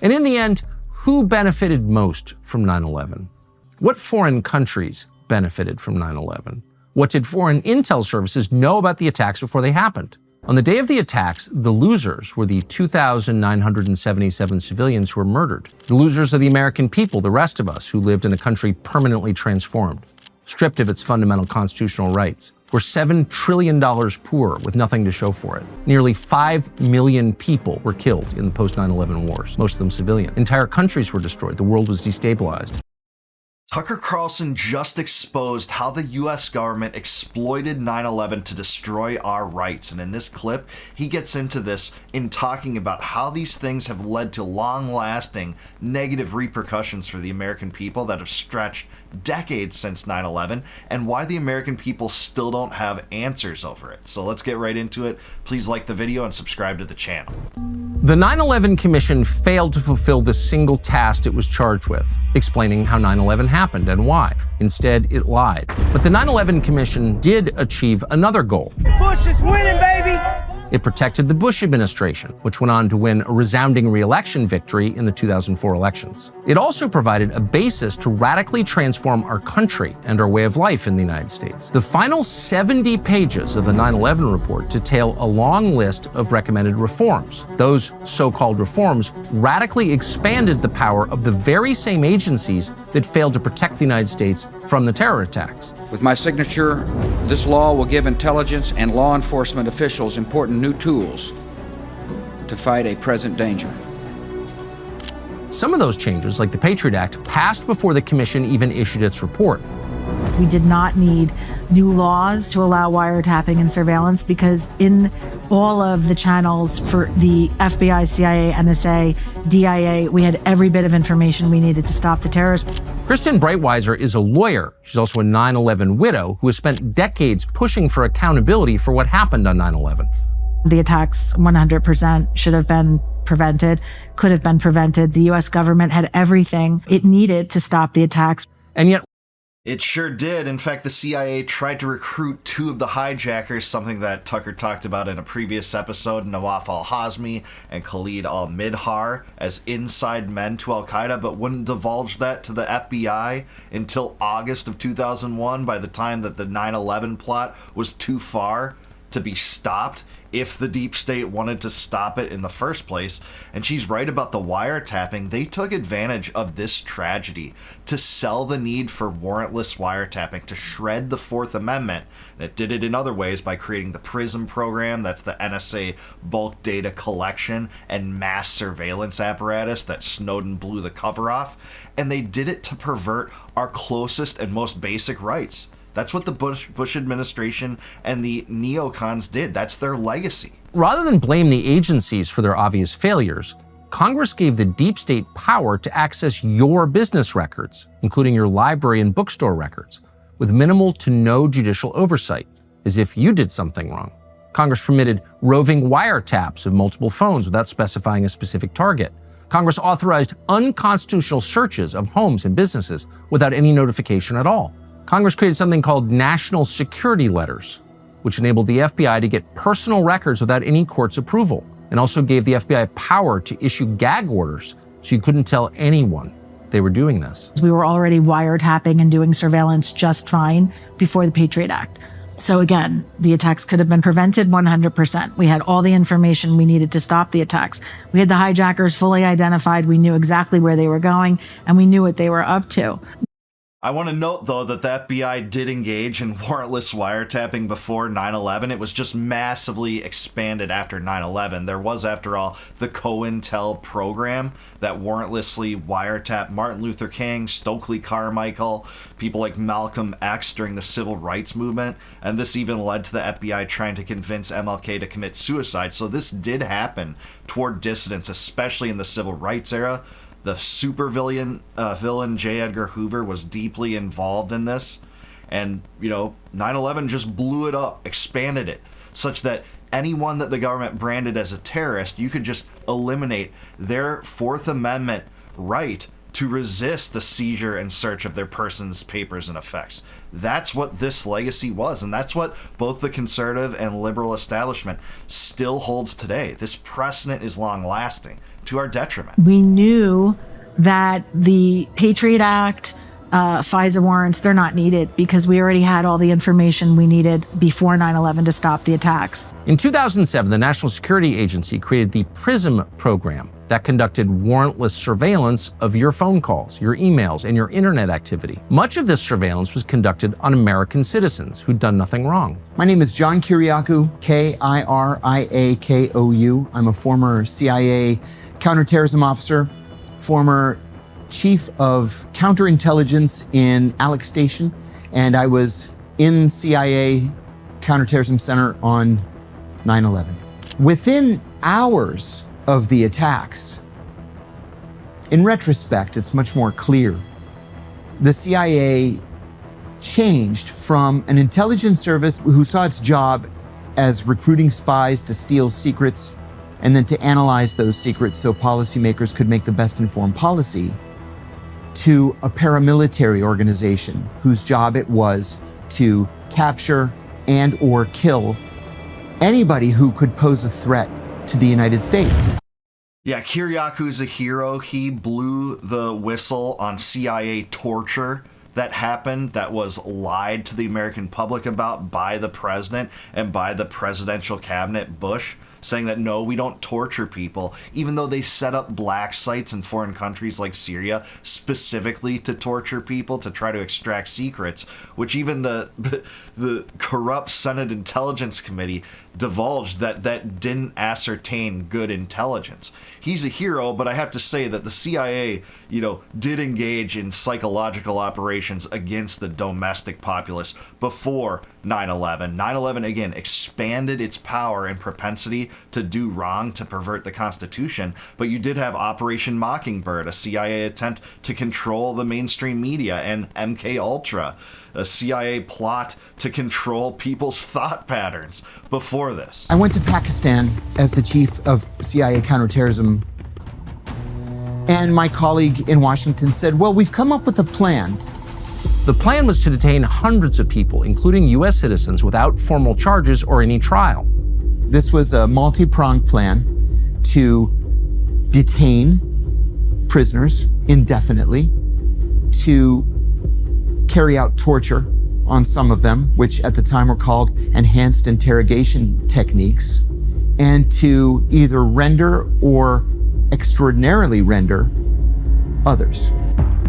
And in the end, who benefited most from 9/11? What foreign countries benefited from 9/11? What did foreign intel services know about the attacks before they happened? On the day of the attacks, the losers were the 2,977 civilians who were murdered. The losers are the American people, the rest of us, who lived in a country permanently transformed, stripped of its fundamental constitutional rights. We're $7 trillion poorer with nothing to show for it. Nearly 5 million people were killed in the post-9/11 wars, most of them civilian. Entire countries were destroyed. The world was destabilized. Tucker Carlson just exposed how the US government exploited 9/11 to destroy our rights. And in this clip, he gets into this in talking about how these things have led to long-lasting negative repercussions for the American people that have stretched decades since 9/11, and why the American people still don't have answers over it. So let's get right into it. Please like the video and subscribe to the channel. The 9/11 Commission failed to fulfill the single task it was charged with, explaining how 9/11 happened and why. Instead, it lied. But the 9/11 Commission did achieve another goal. Bush is winning, baby! It protected the Bush administration, which went on to win a resounding re-election victory in the 2004 elections. It also provided a basis to radically transform our country and our way of life in the United States. The final 70 pages of the 9/11 report detail a long list of recommended reforms. Those so-called reforms radically expanded the power of the very same agencies that failed to protect the United States from the terror attacks. With my signature, this law will give intelligence and law enforcement officials important new tools to fight a present danger. Some of those changes, like the Patriot Act, passed before the Commission even issued its report. We did not need new laws to allow wiretapping and surveillance because in all of the channels for the FBI, CIA, NSA, DIA, we had every bit of information we needed to stop the terrorists. Kristen Breitweiser is a lawyer. She's also a 9/11 widow who has spent decades pushing for accountability for what happened on 9/11. The attacks 100% should have been prevented, could have been prevented. The US government had everything it needed to stop the attacks. And yet, It sure did. In fact, the CIA tried to recruit two of the hijackers, something that Tucker talked about in a previous episode, Nawaf al-Hazmi and Khalid al-Midhar, as inside men to al-Qaeda, but wouldn't divulge that to the FBI until August of 2001, by the time that the 9/11 plot was too far to be stopped, if the deep state wanted to stop it in the first place. And she's right about the wiretapping. They took advantage of this tragedy to sell the need for warrantless wiretapping, to shred the Fourth Amendment. And it did it in other ways by creating the PRISM program, that's the NSA bulk data collection and mass surveillance apparatus that Snowden blew the cover off. And they did it to pervert our closest and most basic rights. That's what the Bush administration and the neocons did. That's their legacy. Rather than blame the agencies for their obvious failures, Congress gave the deep state power to access your business records, including your library and bookstore records, with minimal to no judicial oversight, as if you did something wrong. Congress permitted roving wiretaps of multiple phones without specifying a specific target. Congress authorized unconstitutional searches of homes and businesses without any notification at all. Congress created something called national security letters, which enabled the FBI to get personal records without any court's approval, and also gave the FBI power to issue gag orders so you couldn't tell anyone they were doing this. We were already wiretapping and doing surveillance just fine before the Patriot Act. So again, the attacks could have been prevented 100%. We had all the information we needed to stop the attacks. We had the hijackers fully identified. We knew exactly where they were going, and we knew what they were up to. I want to note, though, that the FBI did engage in warrantless wiretapping before 9/11. It was just massively expanded after 9/11. There was, after all, the COINTEL program that warrantlessly wiretapped Martin Luther King, Stokely Carmichael, people like Malcolm X during the civil rights movement. And this even led to the FBI trying to convince MLK to commit suicide. So this did happen toward dissidents, especially in the civil rights era. The supervillain villain J. Edgar Hoover was deeply involved in this. And, 9/11 just blew it up, expanded it, such that anyone that the government branded as a terrorist, you could just eliminate their Fourth Amendment right to resist the seizure and search of their person's papers and effects. That's what this legacy was, and that's what both the conservative and liberal establishment still holds today. This precedent is long-lasting. to our detriment. We knew that the Patriot Act, FISA warrants, they're not needed because we already had all the information we needed before 9/11 to stop the attacks. In 2007, the National Security Agency created the PRISM program that conducted warrantless surveillance of your phone calls, your emails, and your internet activity. Much of this surveillance was conducted on American citizens who'd done nothing wrong. My name is John Kiriakou, Kiriakou. I'm a former CIA counterterrorism officer, former chief of counterintelligence in Alex Station, and I was in CIA Counterterrorism Center on 9/11. Within hours of the attacks, in retrospect, it's much more clear. The CIA changed from an intelligence service who saw its job as recruiting spies to steal secrets and then to analyze those secrets so policymakers could make the best informed policy, to a paramilitary organization whose job it was to capture and or kill anybody who could pose a threat to the United States. Yeah, Kiriakou's a hero. He blew the whistle on CIA torture that happened, that was lied to the American public about by the president and by the presidential cabinet, Bush, saying that no, we don't torture people, even though they set up black sites in foreign countries like Syria specifically to torture people, to try to extract secrets, which even the corrupt Senate Intelligence Committee divulged that didn't ascertain good intelligence. He's a hero, but I have to say that the CIA, did engage in psychological operations against the domestic populace before 9/11. 9/11, again, expanded its power and propensity to do wrong, to pervert the Constitution, but you did have Operation Mockingbird, a CIA attempt to control the mainstream media, and MK Ultra, a CIA plot to control people's thought patterns before this. I went to Pakistan as the chief of CIA counterterrorism, and my colleague in Washington said, well, we've come up with a plan. The plan was to detain hundreds of people, including U.S. citizens, without formal charges or any trial. This was a multi-pronged plan to detain prisoners indefinitely, to carry out torture on some of them, which at the time were called enhanced interrogation techniques, and to either render or extraordinarily render others.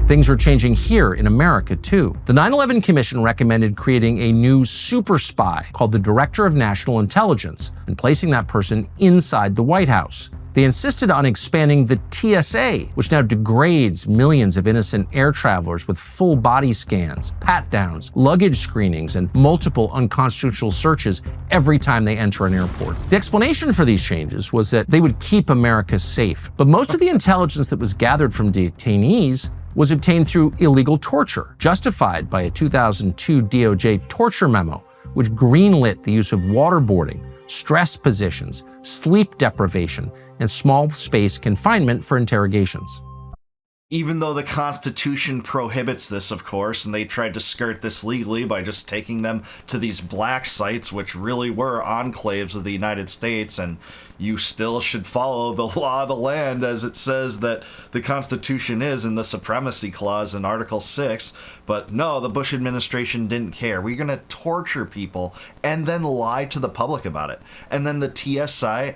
Things are changing here in America, too. The 9/11 Commission recommended creating a new super spy called the Director of National Intelligence and placing that person inside the White House. They insisted on expanding the TSA, which now degrades millions of innocent air travelers with full body scans, pat-downs, luggage screenings, and multiple unconstitutional searches every time they enter an airport. The explanation for these changes was that they would keep America safe. But most of the intelligence that was gathered from detainees was obtained through illegal torture, justified by a 2002 DOJ torture memo, which greenlit the use of waterboarding, stress positions, sleep deprivation, and small space confinement for interrogations. Even though the Constitution prohibits this, of course, and they tried to skirt this legally by just taking them to these black sites, which really were enclaves of the United States, and you still should follow the law of the land as it says that the Constitution is in the Supremacy Clause in Article 6. But no, the Bush administration didn't care. We're going to torture people and then lie to the public about it. And then the TSA,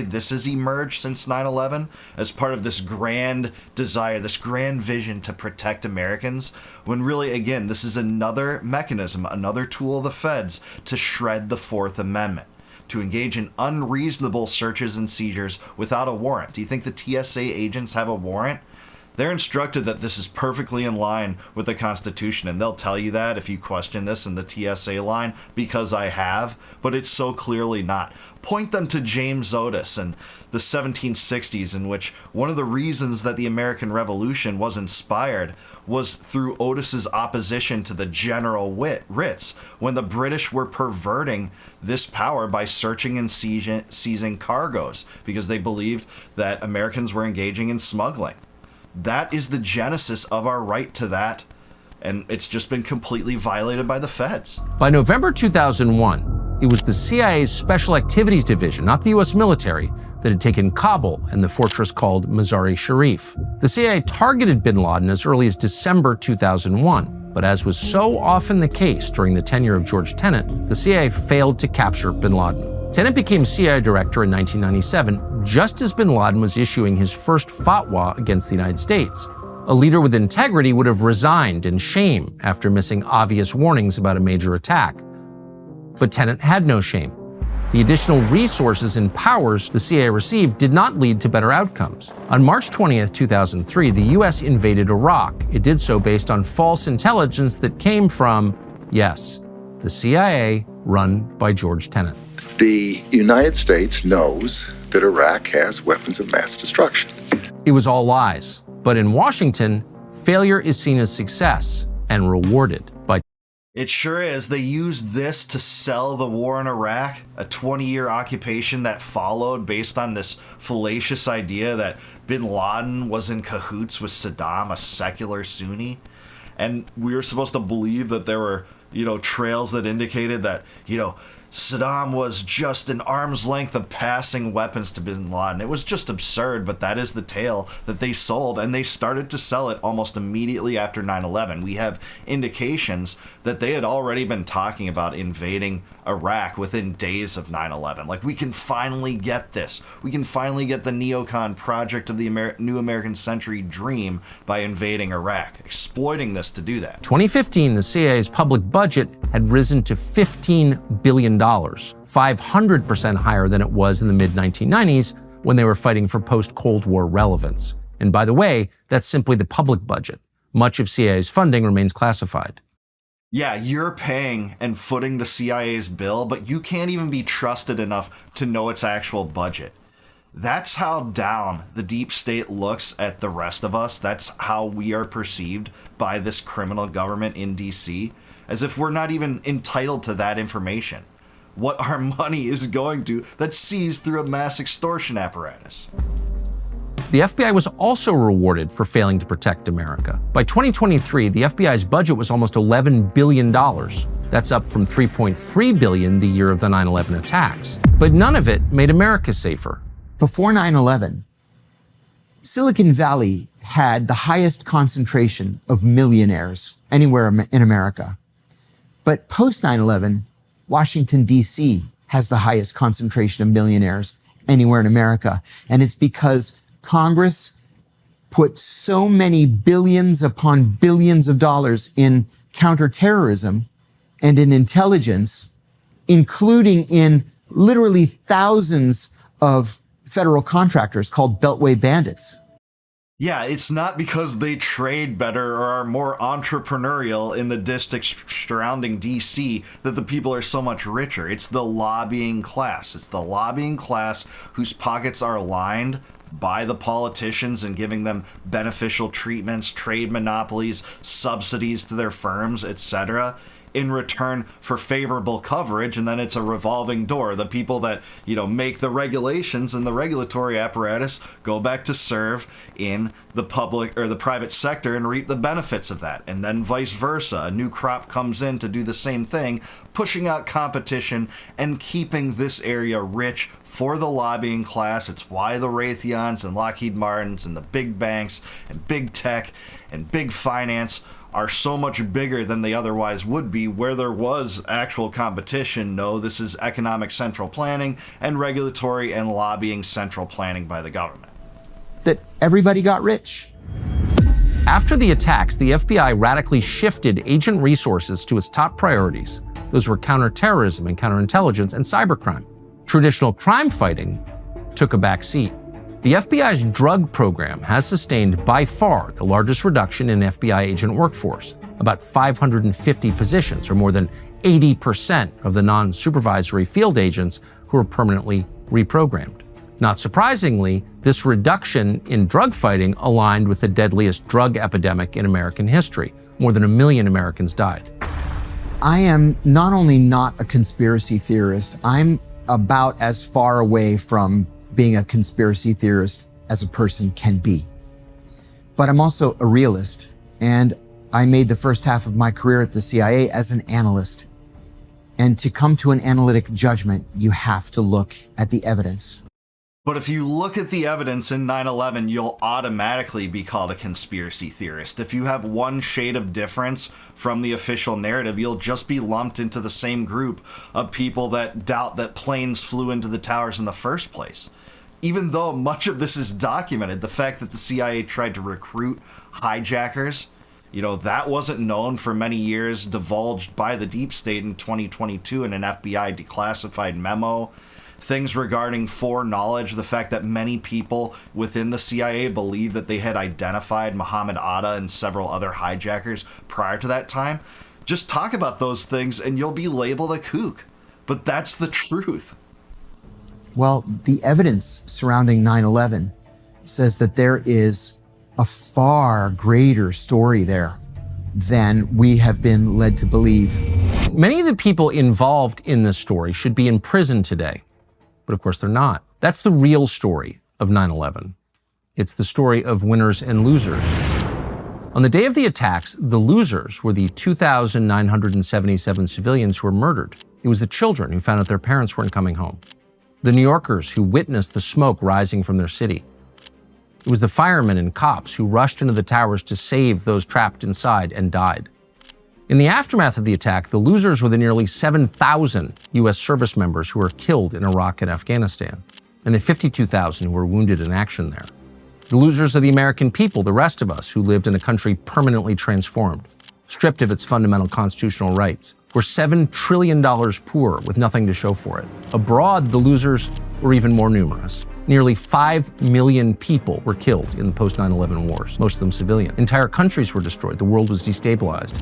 this has emerged since 9/11 as part of this grand desire, this grand vision to protect Americans, when really, again, this is another mechanism, another tool of the feds to shred the Fourth Amendment, to engage in unreasonable searches and seizures without a warrant. Do you think the TSA agents have a warrant? They're instructed that this is perfectly in line with the Constitution, and they'll tell you that if you question this in the TSA line, because I have, but it's so clearly not. Point them to James Otis and the 1760s, in which one of the reasons that the American Revolution was inspired was through Otis's opposition to the general writs, when the British were perverting this power by searching and seizing cargoes because they believed that Americans were engaging in smuggling. That is the genesis of our right to that, and it's just been completely violated by the feds. By November 2001, It was the CIA's Special Activities Division, not the US military, that had taken Kabul and the fortress called Mazar-e-Sharif. The CIA targeted bin Laden as early as December 2001, but as was so often the case during the tenure of George Tenet, the CIA failed to capture bin Laden. Tenet became CIA director in 1997, just as bin Laden was issuing his first fatwa against the United States. A leader with integrity would have resigned in shame after missing obvious warnings about a major attack. But Tenet had no shame. The additional resources and powers the CIA received did not lead to better outcomes. On March 20th, 2003, the US invaded Iraq. It did so based on false intelligence that came from, yes, the CIA run by George Tenet. The United States knows that Iraq has weapons of mass destruction. It was all lies. But in Washington, failure is seen as success and rewarded by. It sure is. They used this to sell the war in Iraq, a 20-year occupation that followed based on this fallacious idea that bin Laden was in cahoots with Saddam, a secular Sunni. And we were supposed to believe that there were, trails that indicated that, Saddam was just an arm's length of passing weapons to bin Laden. It was just absurd, but that is the tale that they sold, and they started to sell it almost immediately after 9/11. We have indications that they had already been talking about invading Iraq within days of 9/11. Like, we can finally get this. We can finally get the neocon project of the new American century dream by invading Iraq, exploiting this to do that. 2015, the CIA's public budget had risen to $15 billion, 500% higher than it was in the mid-1990s when they were fighting for post-Cold War relevance. And by the way, that's simply the public budget. Much of CIA's funding remains classified. Yeah, you're paying and footing the CIA's bill, but you can't even be trusted enough to know its actual budget. That's how down the deep state looks at the rest of us. That's how we are perceived by this criminal government in DC, as if we're not even entitled to that information. What our money is going to, that's seized through a mass extortion apparatus. The FBI was also rewarded for failing to protect America. By 2023, the FBI's budget was almost $11 billion. That's up from $3.3 billion the year of the 9/11 attacks. But none of it made America safer. Before 9/11, Silicon Valley had the highest concentration of millionaires anywhere in America. But post 9/11, Washington, D.C. has the highest concentration of millionaires anywhere in America. And it's because Congress put so many billions upon billions of dollars in counterterrorism and in intelligence, including in literally thousands of federal contractors called Beltway bandits. Yeah, it's not because they trade better or are more entrepreneurial in the districts surrounding DC that the people are so much richer. It's the lobbying class. It's the lobbying class whose pockets are lined by the politicians and giving them beneficial treatments, trade monopolies, subsidies to their firms, etc., in return for favorable coverage. And then it's a revolving door. The people that, make the regulations and the regulatory apparatus go back to serve in the public or the private sector and reap the benefits of that. And then vice versa. A new crop comes in to do the same thing, pushing out competition and keeping this area rich for the lobbying class. It's why the Raytheons and Lockheed Martins and the big banks and big tech and big finance are so much bigger than they otherwise would be where there was actual competition. No, this is economic central planning and regulatory and lobbying central planning by the government. That everybody got rich. After the attacks, the FBI radically shifted agent resources to its top priorities. Those were counterterrorism and counterintelligence and cybercrime. Traditional crime fighting took a back seat. The FBI's drug program has sustained by far the largest reduction in FBI agent workforce, about 550 positions, or more than 80% of the non-supervisory field agents who are permanently reprogrammed. Not surprisingly, this reduction in drug fighting aligned with the deadliest drug epidemic in American history. More than 1 million Americans died. I am not only not a conspiracy theorist, I'm about as far away from being a conspiracy theorist as a person can be. But I'm also a realist, and I made the first half of my career at the CIA as an analyst. And to come to an analytic judgment, you have to look at the evidence. But if you look at the evidence in 9/11, you'll automatically be called a conspiracy theorist. If you have one shade of difference from the official narrative, you'll just be lumped into the same group of people that doubt that planes flew into the towers in the first place. Even though much of this is documented, the fact that the CIA tried to recruit hijackers, that wasn't known for many years, divulged by the deep state in 2022 in an FBI declassified memo. Things regarding foreknowledge, the fact that many people within the CIA believe that they had identified Mohammed Atta and several other hijackers prior to that time. Just talk about those things and you'll be labeled a kook. But that's the truth. Well, the evidence surrounding 9/11 says that there is a far greater story there than we have been led to believe. Many of the people involved in this story should be in prison today. But of course they're not. That's the real story of 9/11. It's the story of winners and losers. On the day of the attacks, the losers were the 2,977 civilians who were murdered. It was the children who found out their parents weren't coming home. The New Yorkers who witnessed the smoke rising from their city. It was the firemen and cops who rushed into the towers to save those trapped inside and died. In the aftermath of the attack, the losers were the nearly 7,000 U.S. service members who were killed in Iraq and Afghanistan, and the 52,000 who were wounded in action there. The losers are the American people, the rest of us, who lived in a country permanently transformed, stripped of its fundamental constitutional rights. We're $7 trillion poor with nothing to show for it. Abroad, the losers were even more numerous. Nearly 5 million people were killed in the post-9/11 wars, most of them civilian. Entire countries were destroyed. The world was destabilized.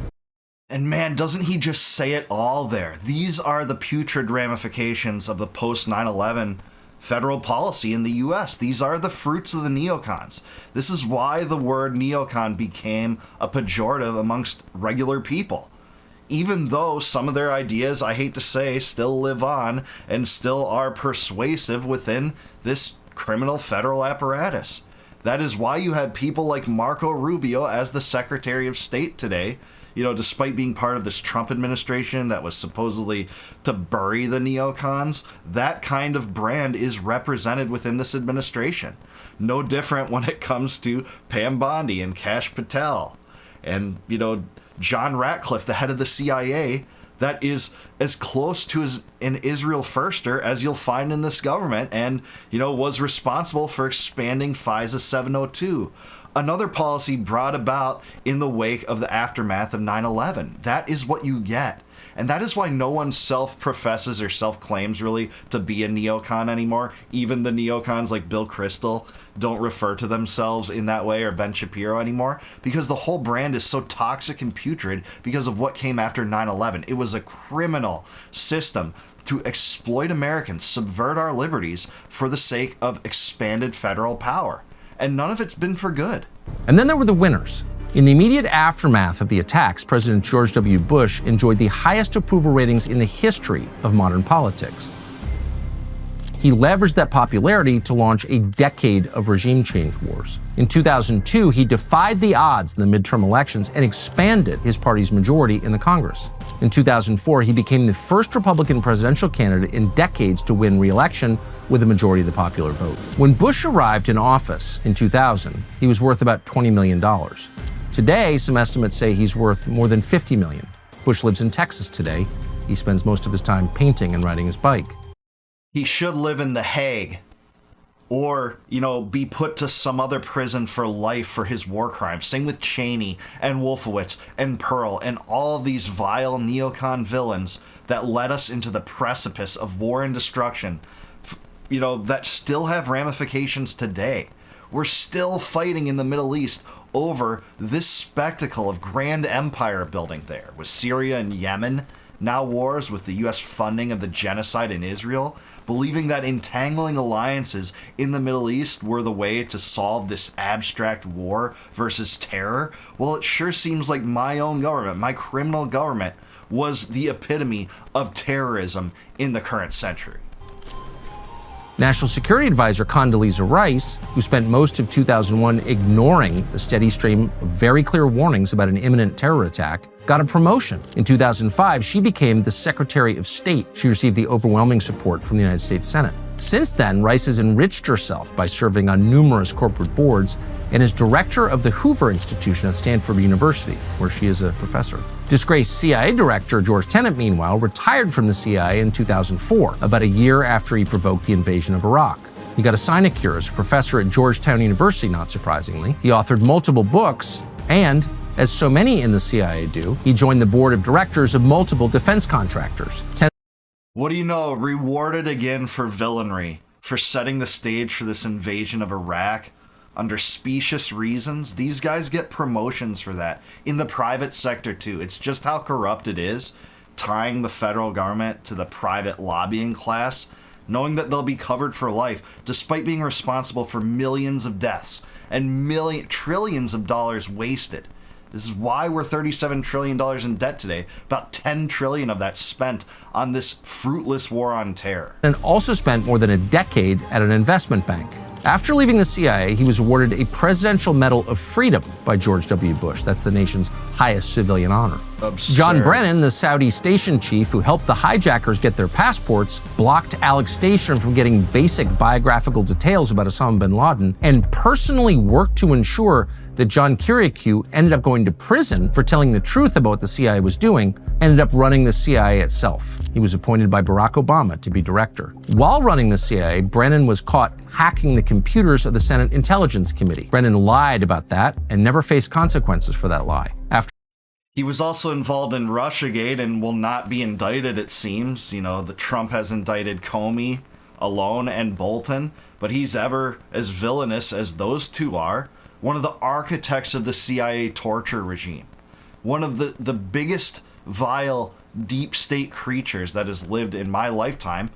And man, doesn't he just say it all there? These are the putrid ramifications of the post-9/11 federal policy in the US. These are the fruits of the neocons. This is why the word neocon became a pejorative amongst regular people. Even though some of their ideas, I hate to say, still live on and still are persuasive within this criminal federal apparatus. That is why you have people like Marco Rubio as the Secretary of State today. Despite being part of this Trump administration that was supposedly to bury the neocons, that kind of brand is represented within this administration. No different when it comes to Pam Bondi and Kash Patel and, John Ratcliffe, the head of the CIA, that is as close to an Israel firster as you'll find in this government and, was responsible for expanding FISA 702. Another policy brought about in the wake of the aftermath of 9/11. That is what you get. And that is why no one self-professes or self-claims really to be a neocon anymore. Even the neocons like Bill Kristol don't refer to themselves in that way, or Ben Shapiro anymore, because the whole brand is so toxic and putrid because of what came after 9/11. It was a criminal system to exploit Americans, subvert our liberties for the sake of expanded federal power. And none of it's been for good. And then there were the winners. In the immediate aftermath of the attacks, President George W. Bush enjoyed the highest approval ratings in the history of modern politics. He leveraged that popularity to launch a decade of regime change wars. In 2002, he defied the odds in the midterm elections and expanded his party's majority in the Congress. In 2004, he became the first Republican presidential candidate in decades to win re-election with a majority of the popular vote. When Bush arrived in office in 2000, he was worth about $20 million. Today, some estimates say he's worth more than $50 million. Bush lives in Texas today. He spends most of his time painting and riding his bike. He should live in The Hague or, be put to some other prison for life for his war crimes. Same with Cheney and Wolfowitz and Pearl and all of these vile neocon villains that led us into the precipice of war and destruction, that still have ramifications today. We're still fighting in the Middle East over this spectacle of grand empire building there, with Syria and Yemen now wars with the U.S. funding of the genocide in Israel, believing that entangling alliances in the Middle East were the way to solve this abstract war versus terror. Well, it sure seems like my own government, my criminal government, was the epitome of terrorism in the current century. National Security Advisor Condoleezza Rice, who spent most of 2001 ignoring the steady stream of very clear warnings about an imminent terror attack, got a promotion. In 2005, she became the Secretary of State. She received the overwhelming support from the United States Senate. Since then, Rice has enriched herself by serving on numerous corporate boards and is director of the Hoover Institution at Stanford University, where she is a professor. Disgraced CIA Director George Tenet, meanwhile, retired from the CIA in 2004, about a year after he provoked the invasion of Iraq. He got a sinecure as a professor at Georgetown University, not surprisingly. He authored multiple books, and, as so many in the CIA do, he joined the board of directors of multiple defense contractors. What do you know? Rewarded again for villainy, for setting the stage for this invasion of Iraq under specious reasons. These guys get promotions for that. In the private sector, too. It's just how corrupt it is, tying the federal government to the private lobbying class, knowing that they'll be covered for life, despite being responsible for millions of deaths and trillions of dollars wasted. This is why we're $37 trillion in debt today. About $10 trillion of that spent on this fruitless war on terror. And also spent more than a decade at an investment bank. After leaving the CIA, he was awarded a Presidential Medal of Freedom by George W. Bush. That's the nation's highest civilian honor. Absurd. John Brennan, the Saudi station chief who helped the hijackers get their passports, blocked Alex Station from getting basic biographical details about Osama bin Laden, and personally worked to ensure that John Kiriakou ended up going to prison for telling the truth about what the CIA was doing, ended up running the CIA itself. He was appointed by Barack Obama to be director. While running the CIA, Brennan was caught hacking the computers of the Senate Intelligence Committee. Brennan lied about that and never faced consequences for that lie. He was also involved in Russiagate and will not be indicted, it seems. You know, the Trump has indicted Comey alone and Bolton, but he's ever as villainous as those two are. One of the architects of the CIA torture regime. One of the biggest, vile, deep state creatures that has lived in my lifetime.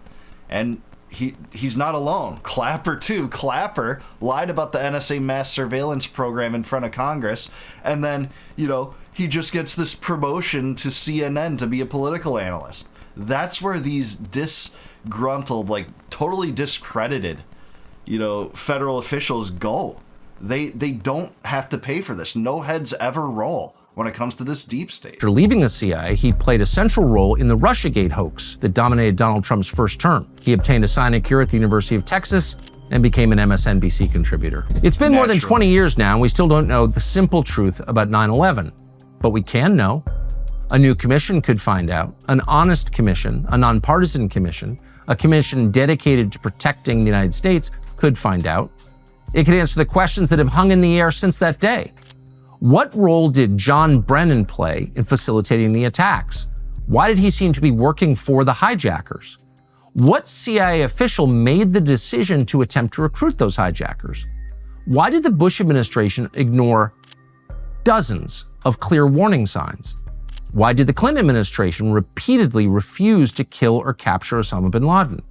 And he's not alone. Clapper, too. Clapper lied about the NSA mass surveillance program in front of Congress. And then, you know, he just gets this promotion to CNN to be a political analyst. That's where these disgruntled, like totally discredited, you know, federal officials go. They don't have to pay for this. No heads ever roll when it comes to this deep state. After leaving the CIA, he played a central role in the Russiagate hoax that dominated Donald Trump's first term. He obtained a sinecure at the University of Texas and became an MSNBC contributor. It's been more than 20 years now, and we still don't know the simple truth about 9/11. But we can know. A new commission could find out. An honest commission, a nonpartisan commission, a commission dedicated to protecting the United States could find out. It could answer the questions that have hung in the air since that day. What role did John Brennan play in facilitating the attacks? Why did he seem to be working for the hijackers? What CIA official made the decision to attempt to recruit those hijackers? Why did the Bush administration ignore dozens of clear warning signs? Why did the Clinton administration repeatedly refuse to kill or capture Osama bin Laden?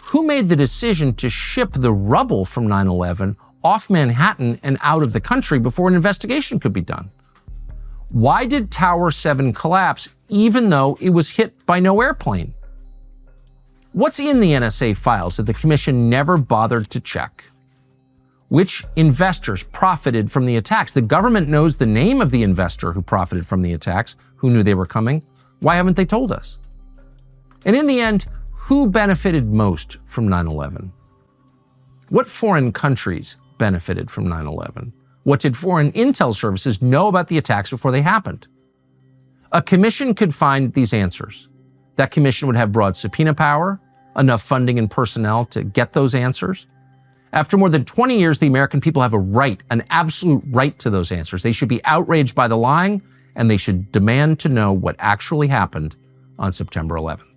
Who made the decision to ship the rubble from 9/11 off Manhattan and out of the country before an investigation could be done? Why did Tower 7 collapse even though it was hit by no airplane? What's in the NSA files that the commission never bothered to check? Which investors profited from the attacks? The government knows the name of the investor who profited from the attacks, who knew they were coming. Why haven't they told us? And in the end, who benefited most from 9/11? What foreign countries benefited from 9/11? What did foreign intel services know about the attacks before they happened? A commission could find these answers. That commission would have broad subpoena power, enough funding and personnel to get those answers. After more than 20 years, the American people have a right, an absolute right to those answers. They should be outraged by the lying, and they should demand to know what actually happened on September 11th.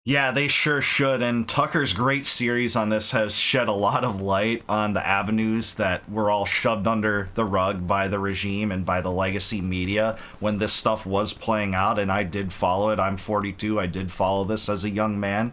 Yeah, they sure should, and Tucker's great series on this has shed a lot of light on the avenues that were all shoved under the rug by the regime and by the legacy media when this stuff was playing out, and I did follow it. I'm 42, I did follow this as a young man.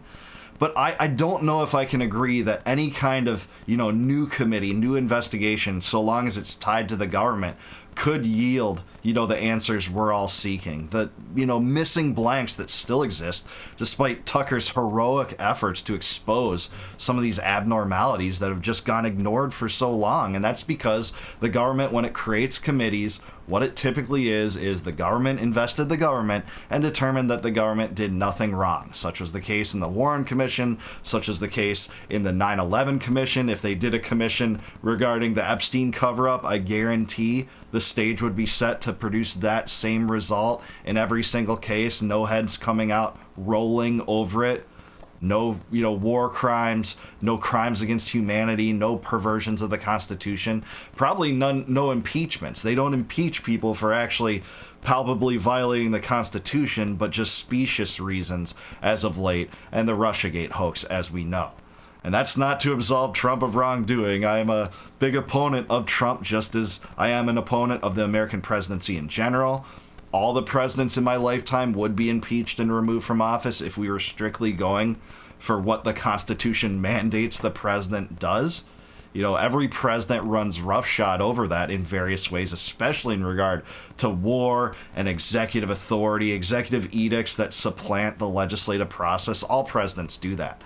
But I don't know if I can agree that any kind of, new committee, new investigation, so long as it's tied to the government, could yield, the answers we're all seeking. The, missing blanks that still exist, despite Tucker's heroic efforts to expose some of these abnormalities that have just gone ignored for so long. And that's because the government, when it creates committees, what it typically is the government invested the government and determined that the government did nothing wrong. Such was the case in the Warren Commission, such as the case in the 9/11 Commission. If they did a commission regarding the Epstein cover-up, I guarantee the stage would be set to produce that same result in every single case. No heads coming out rolling over it. No, war crimes, no crimes against humanity, no perversions of the Constitution, probably no impeachments. They don't impeach people for actually palpably violating the Constitution, but just specious reasons as of late, and the Russiagate hoax, as we know. And that's not to absolve Trump of wrongdoing. I am a big opponent of Trump, just as I am an opponent of the American presidency in general. All the presidents in my lifetime would be impeached and removed from office if we were strictly going for what the Constitution mandates the president does. Every president runs roughshod over that in various ways, especially in regard to war and executive authority, executive edicts that supplant the legislative process. All presidents do that.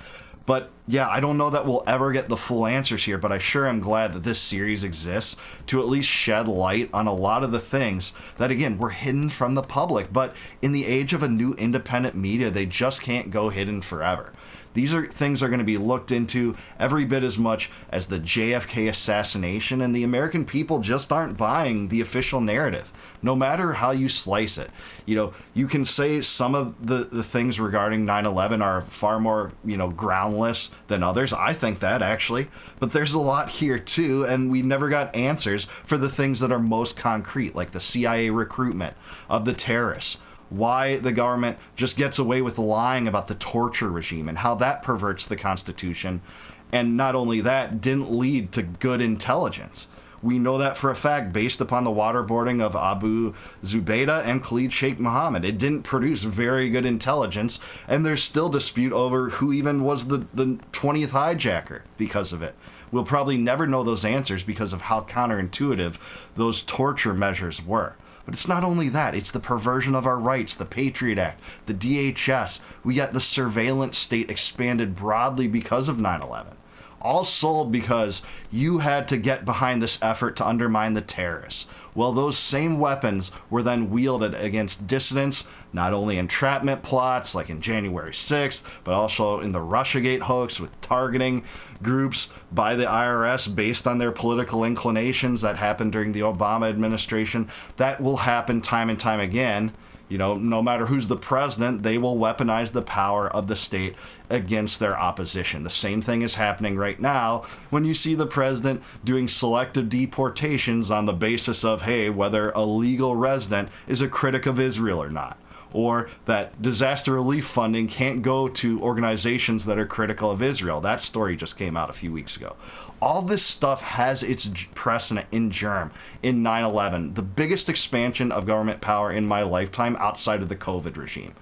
But yeah, I don't know that we'll ever get the full answers here, but I sure am glad that this series exists to at least shed light on a lot of the things that, again, were hidden from the public. But in the age of a new independent media, they just can't go hidden forever. These are things are going to be looked into every bit as much as the JFK assassination, and the American people just aren't buying the official narrative, no matter how you slice it. You can say some of the things regarding 9/11 are far more, groundless than others. I think that, actually. But there's a lot here, too, and we never got answers for the things that are most concrete, like the CIA recruitment of the terrorists. Why the government just gets away with lying about the torture regime and how that perverts the Constitution. And not only that, didn't lead to good intelligence. We know that for a fact based upon the waterboarding of Abu Zubaydah and Khalid Sheikh Mohammed. It didn't produce very good intelligence, and there's still dispute over who even was the 20th hijacker because of it. We'll probably never know those answers because of how counterintuitive those torture measures were. But it's not only that, it's the perversion of our rights, the Patriot Act, the DHS. We got the surveillance state expanded broadly because of 9/11. All sold because you had to get behind this effort to undermine the terrorists. Well, those same weapons were then wielded against dissidents, not only entrapment plots like in January 6th, but also in the Russiagate hoax with targeting groups by the IRS based on their political inclinations that happened during the Obama administration. That will happen time and time again. No matter who's the president, they will weaponize the power of the state against their opposition. The same thing is happening right now when you see the president doing selective deportations on the basis of, hey, whether a legal resident is a critic of Israel or not. Or that disaster relief funding can't go to organizations that are critical of Israel. That story just came out a few weeks ago. All this stuff has its precedent in germ in 9/11, the biggest expansion of government power in my lifetime outside of the COVID regime.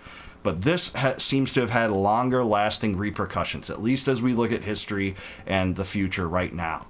But this seems to have had longer lasting repercussions, at least as we look at history and the future right now.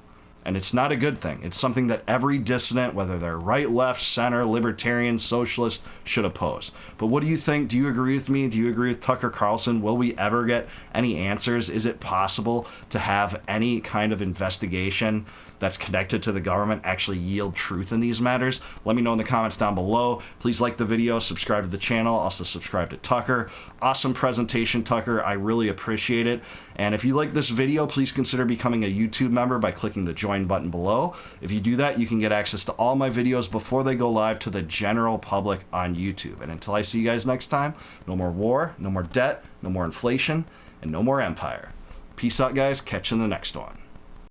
And it's not a good thing. It's something that every dissident, whether they're right, left, center, libertarian, socialist, should oppose. But what do you think? Do you agree with me? Do you agree with Tucker Carlson? Will we ever get any answers? Is it possible to have any kind of investigation that's connected to the government actually yield truth in these matters? Let me know in the comments down below. Please like the video, subscribe to the channel, also subscribe to Tucker. Awesome presentation, Tucker. I really appreciate it. And if you like this video, please consider becoming a YouTube member by clicking the join button below. If you do that, you can get access to all my videos before they go live to the general public on YouTube. And until I see you guys next time, no more war, no more debt, no more inflation, and no more empire. Peace out, guys. Catch you in the next one.